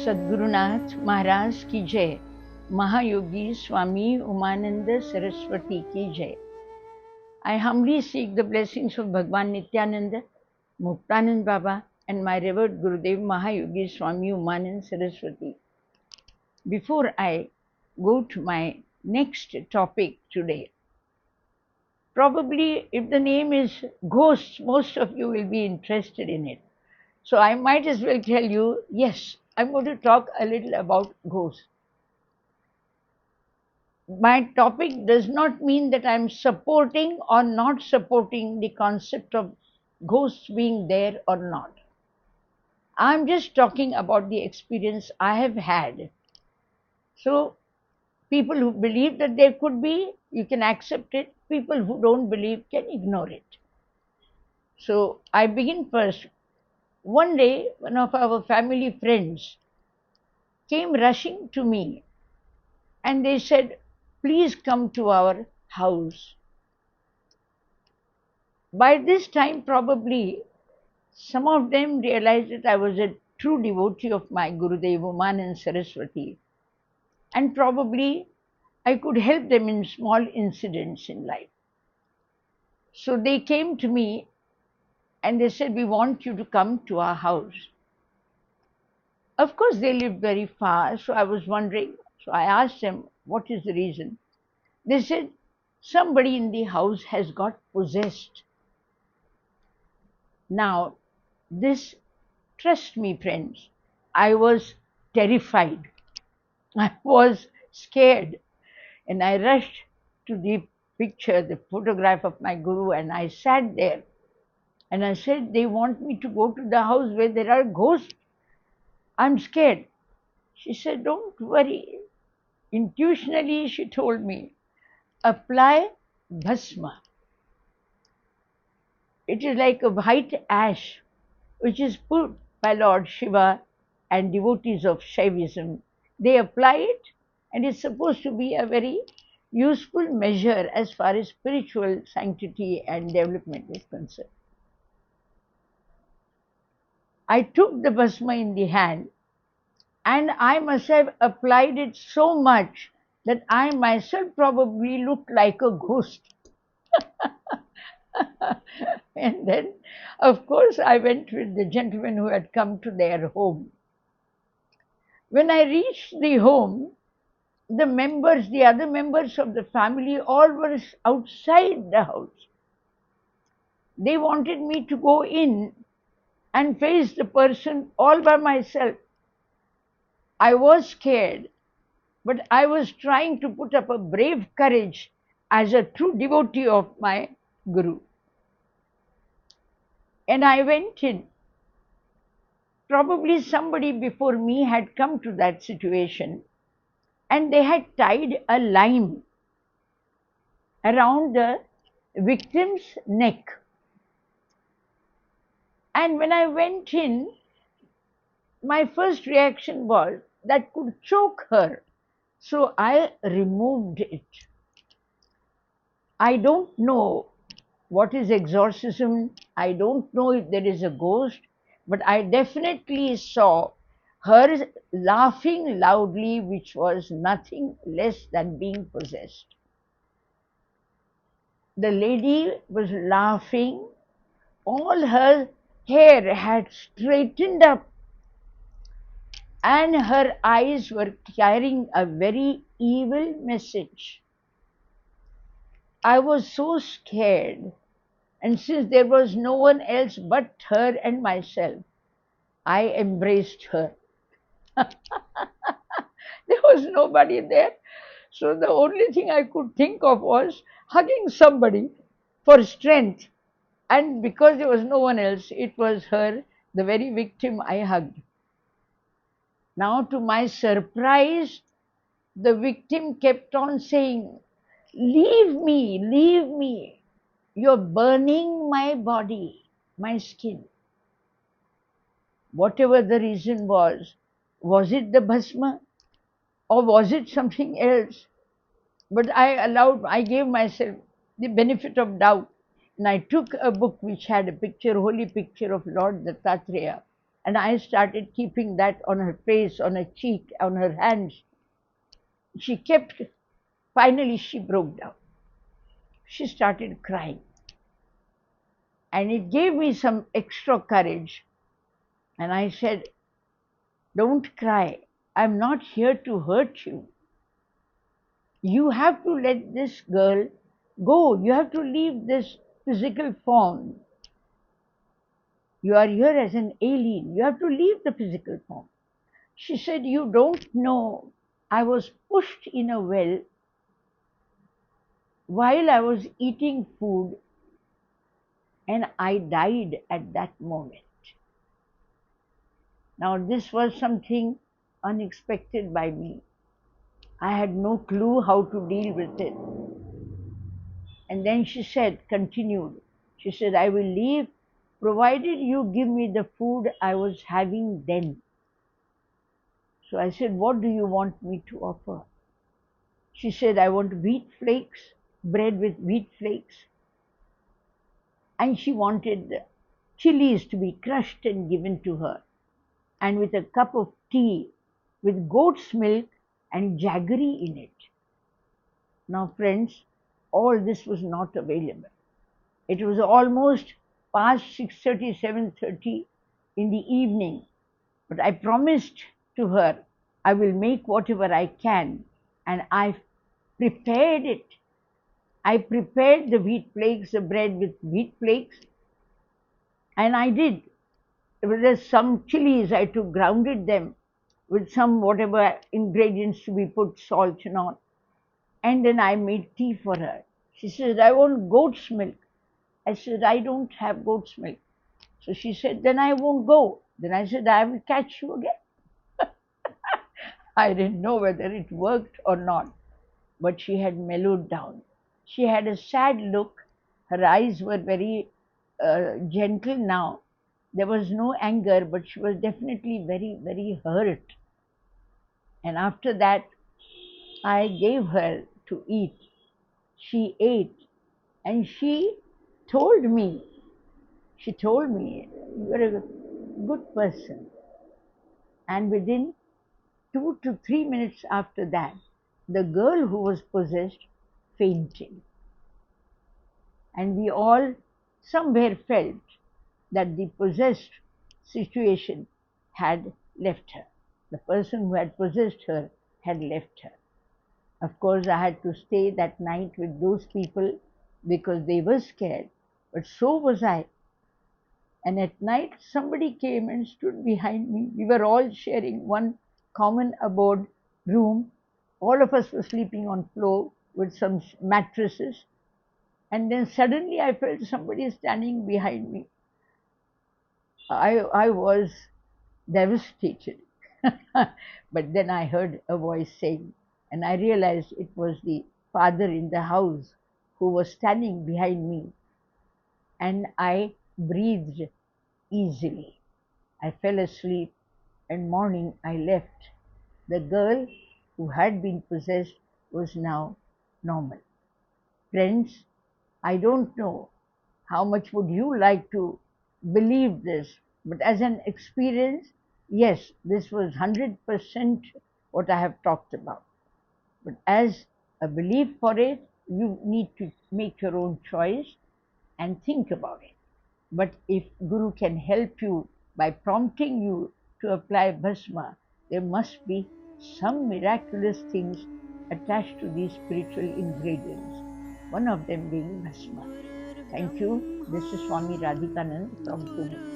सद्गुरुनाथ महाराज की जय, Mahayogi Swami Umananda Saraswati ki jai. I humbly seek the blessings of Bhagwan Nityananda, Muktanand Baba and my revered Gurudev Mahayogi Swami Umananda Saraswati. Before I go to my next topic today, probably if the name is ghosts, most of you will be interested in it. So I might as well tell you, yes, I'm going to talk a little about ghosts. My topic does not mean that I'm supporting or not supporting the concept of ghosts being there or not. I'm just talking about the experience I have had. So, people who believe that there could be, you can accept it. People who don't believe can ignore it. So, I begin first. One day, one of our family friends came rushing to me and they said, "Please come to our house." By this time, probably, some of them realized that I was a true devotee of my Gurudev Umananda Saraswati, and probably I could help them in small incidents in life. So they came to me and they said, "We want you to come to our house." Of course, they lived very far, so I was wondering. So I asked them, "What is the reason?" They said, "Somebody in the house has got possessed." Now, this, trust me, friends, I was terrified. I was scared. And I rushed to the picture, the photograph of my Guru, and I sat there. And I said, "They want me to go to the house where there are ghosts. I'm scared." She said, "Don't worry." Intuitionally, she told me, "Apply bhasma." It is like a white ash which is put by Lord Shiva and devotees of Shaivism. They apply it, and it's supposed to be a very useful measure as far as spiritual sanctity and development is concerned. I took the bhasma in the hand, and I must have applied it so much that I myself probably looked like a ghost. And then, of course, I went with the gentleman who had come to their home. When I reached the home, the other members of the family, all were outside the house. They wanted me to go in and face the person all by myself. I was scared, but I was trying to put up a brave courage as a true devotee of my Guru. And I went in. Probably somebody before me had come to that situation, and they had tied a line around the victim's neck. And when I went in, my first reaction was that could choke her. So I removed it. I don't know what is exorcism. I don't know if there is a ghost, but I definitely saw her laughing loudly, which was nothing less than being possessed. The lady was laughing. All her hair had straightened up, and her eyes were carrying a very evil message. I was so scared, and since there was no one else but her and myself, I embraced her. There was nobody there, so the only thing I could think of was hugging somebody for strength. And because there was no one else, it was her, the very victim I hugged. Now, to my surprise, the victim kept on saying, leave me, you're burning my body, my skin." Whatever the reason was it the bhasma or was it something else? But I gave myself the benefit of doubt, and I took a book which had a picture, holy picture of Lord Dattatreya, And I started keeping that on her face, on her cheek, on her hands. She kept, finally, she broke down. She started crying. And it gave me some extra courage. And I said, don't cry. I'm not here to hurt you. You have to let this girl go. You have to leave this physical form. You are here as an alien. You have to leave the physical form. She said, you don't know. I was pushed in a well while I was eating food and I died at that moment. Now, this was something unexpected by me. I had no clue how to deal with it. And then she said, continued, she said, I will leave provided you give me the food I was having then. So I said, what do you want me to offer? She said, I want wheat flakes, bread with wheat flakes. And she wanted chilies to be crushed and given to her. And with a cup of tea with goat's milk and jaggery in it. Now, friends, all this was not available. It was almost past 6:30, 7:30 in the evening. But I promised to her, I will make whatever I can. And I prepared it. I prepared the wheat flakes, the bread with wheat flakes. And I did. There's some chilies, I took, grounded them with some whatever ingredients to be put, salt and all. And then I made tea for her. She said, I want goat's milk. I said, I don't have goat's milk. So she said, then I won't go. Then I said, I will catch you again. I didn't know whether it worked or not, but she had mellowed down. She had a sad look. Her eyes were very gentle now. There was no anger, but she was definitely very, very hurt. And after that, I gave her to eat. She ate and she told me, you are a good person. And within 2 to 3 minutes after that, the girl who was possessed fainted. And we all somewhere felt that the possessed situation had left her. The person who had possessed her had left her. Of course, I had to stay that night with those people because they were scared, but so was I. And at night, somebody came and stood behind me. We were all sharing one common abode room. All of us were sleeping on floor with some mattresses. And then suddenly I felt somebody standing behind me. I was devastated. But then I heard a voice saying, and I realized it was the father in the house who was standing behind me. And I breathed easily. I fell asleep, and morning I left. The girl who had been possessed was now normal. Friends, I don't know how much would you like to believe this, but as an experience, yes, this was 100% what I have talked about. But as a belief for it, you need to make your own choice and think about it. But if Guru can help you by prompting you to apply bhasma, there must be some miraculous things attached to these spiritual ingredients, one of them being bhasma. Thank you. This is Swami Radhikanand from Pune.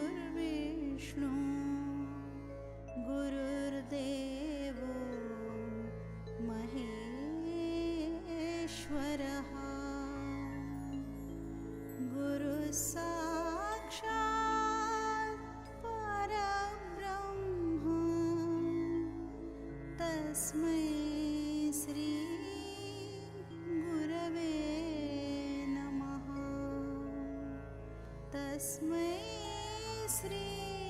तस्मै श्री